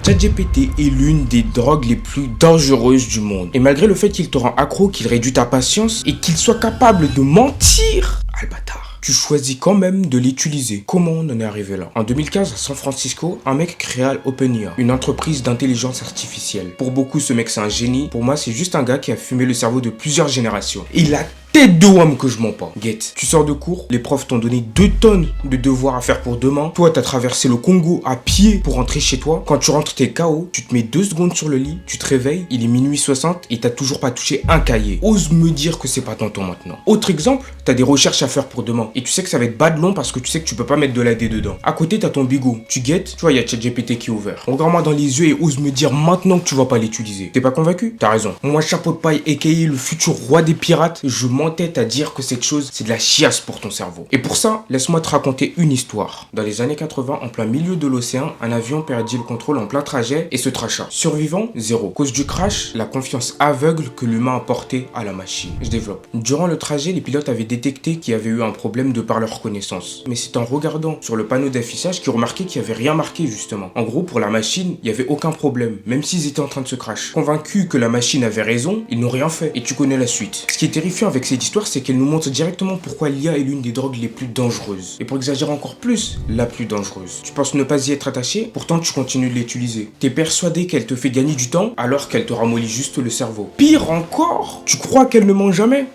ChatGPT est l'une des drogues les plus dangereuses du monde. Et malgré le fait qu'il te rend accro, qu'il réduit ta patience et qu'il soit capable de mentir, ah le bâtard, tu choisis quand même de l'utiliser. Comment on en est arrivé là? En 2015, à San Francisco, un mec créa OpenAI, une entreprise d'intelligence artificielle. Pour beaucoup, ce mec c'est un génie. Pour moi, c'est juste un gars qui a fumé le cerveau de plusieurs générations. Il a tête de homme que je mens pas. Get. Tu sors de cours, les profs t'ont donné 2 tonnes de devoirs à faire pour demain. Toi, t'as traversé le Congo à pied pour rentrer chez toi. Quand tu rentres, t'es KO. Tu te mets 2 secondes sur le lit, tu te réveilles, il est minuit 60 et t'as toujours pas touché un cahier. Ose me dire que c'est pas ton temps maintenant. Autre exemple, t'as des recherches à faire pour demain et tu sais que ça va être bad long parce que tu sais que tu peux pas mettre de l'AD dedans. À côté, t'as ton bigot. Tu guettes, tu vois, il y a ChatGPT qui est ouvert. Regarde-moi dans les yeux et ose me dire maintenant que tu vas pas l'utiliser. T'es pas convaincu? T'as raison. Moi, chapeau de paille, aka le futur roi des pirates, je m'entête à dire que cette chose, c'est de la chiasse pour ton cerveau. Et pour ça, laisse-moi te raconter une histoire. Dans les années 80, en plein milieu de l'océan, un avion perdit le contrôle en plein trajet et se tracha. Survivant, 0. Cause du crash, la confiance aveugle que l'humain a portée à la machine. Je développe. Durant le trajet, les pilotes avaient détecté qu'il y avait eu un problème de par leur connaissance. Mais c'est en regardant sur le panneau d'affichage qu'ils remarquaient qu'il n'y avait rien marqué justement. En gros, pour la machine, il n'y avait aucun problème, même s'ils étaient en train de se crash. Convaincus que la machine avait raison, ils n'ont rien fait. Et tu connais la suite. Ce qui est terrifiant avec cette histoire, c'est qu'elle nous montre directement pourquoi l'IA est l'une des drogues les plus dangereuses. Et pour exagérer encore plus, la plus dangereuse. Tu penses ne pas y être attaché, pourtant tu continues de l'utiliser. T'es persuadé qu'elle te fait gagner du temps, alors qu'elle te ramollit juste le cerveau. Pire encore, tu crois qu'elle ne ment jamais?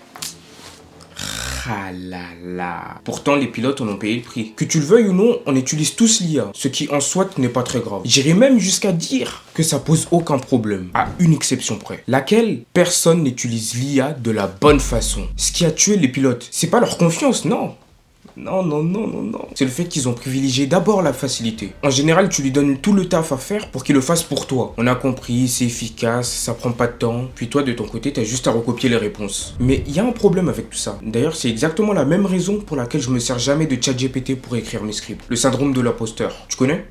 Ah là là. Pourtant, les pilotes en ont payé le prix. Que tu le veuilles ou non, on utilise tous l'IA, ce qui en soi n'est pas très grave. J'irais même jusqu'à dire que ça pose aucun problème, à une exception près. Laquelle? Personne n'utilise l'IA de la bonne façon. Ce qui a tué les pilotes, c'est pas leur confiance, non. Non. C'est le fait qu'ils ont privilégié d'abord la facilité. En général, tu lui donnes tout le taf à faire pour qu'il le fasse pour toi. On a compris, c'est efficace, ça prend pas de temps. Puis toi, de ton côté, t'as juste à recopier les réponses. Mais il y a un problème avec tout ça. D'ailleurs, c'est exactement la même raison pour laquelle je me sers jamais de ChatGPT pour écrire mes scripts. Le syndrome de l'imposteur. Tu connais?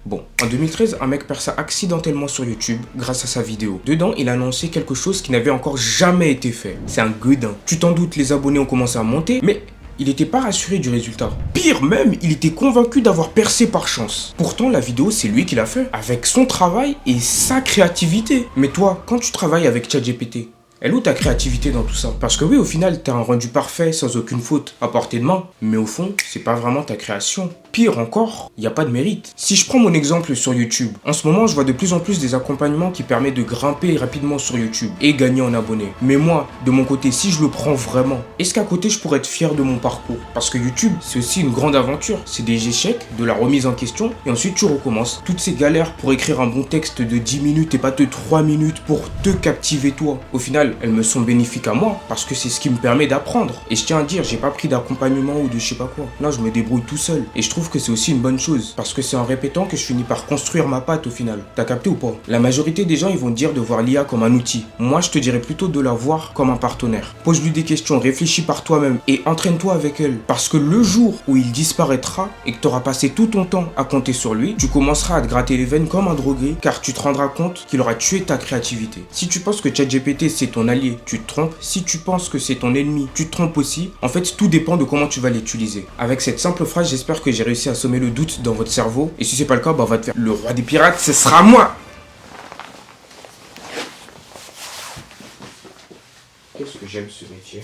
Bon, en 2013, un mec perça accidentellement sur YouTube grâce à sa vidéo. Dedans, il a annoncé quelque chose qui n'avait encore jamais été fait. C'est un gueudin. Tu t'en doutes, les abonnés ont commencé à monter, mais il n'était pas rassuré du résultat. Pire même, il était convaincu d'avoir percé par chance. Pourtant, la vidéo, c'est lui qui l'a fait, avec son travail et sa créativité. Mais toi, quand tu travailles avec ChatGPT, elle est où ta créativité dans tout ça? Parce que oui, au final, t'as un rendu parfait, sans aucune faute, à portée de main. Mais au fond, c'est pas vraiment ta création. Pire encore, il n'y a pas de mérite. Si je prends mon exemple sur YouTube, en ce moment, je vois de plus en plus des accompagnements qui permettent de grimper rapidement sur YouTube et gagner en abonnés. Mais moi, de mon côté, si je le prends vraiment, est-ce qu'à côté, je pourrais être fier de mon parcours? Parce que YouTube, c'est aussi une grande aventure. C'est des échecs, de la remise en question, et ensuite tu recommences. Toutes ces galères pour écrire un bon texte de 10 minutes et pas de 3 minutes pour te captiver toi. Au final, elles me sont bénéfiques à moi, parce que c'est ce qui me permet d'apprendre. Et je tiens à dire, j'ai pas pris d'accompagnement ou de je sais pas quoi. Là, je me débrouille tout seul. Et je trouve que c'est aussi une bonne chose, parce que c'est en répétant que je finis par construire ma patte au final. T'as capté ou pas? La majorité des gens, ils vont dire de voir l'IA comme un outil. Moi, je te dirais plutôt de la voir comme un partenaire. Pose-lui des questions, réfléchis par toi-même et entraîne-toi avec elle. Parce que le jour où il disparaîtra et que tu auras passé tout ton temps à compter sur lui, tu commenceras à te gratter les veines comme un drogué, car tu te rendras compte qu'il aura tué ta créativité. Si tu penses que ChatGPT c'est ton allié, tu te trompes. Si tu penses que c'est ton ennemi, tu te trompes aussi. En fait, tout dépend de comment tu vas l'utiliser. Avec cette simple phrase, j'espère que j'ai réussi à sommer le doute dans votre cerveau. Et si c'est pas le cas, bah on va te faire le roi des pirates, ce sera moi. Qu'est-ce que j'aime ce métier.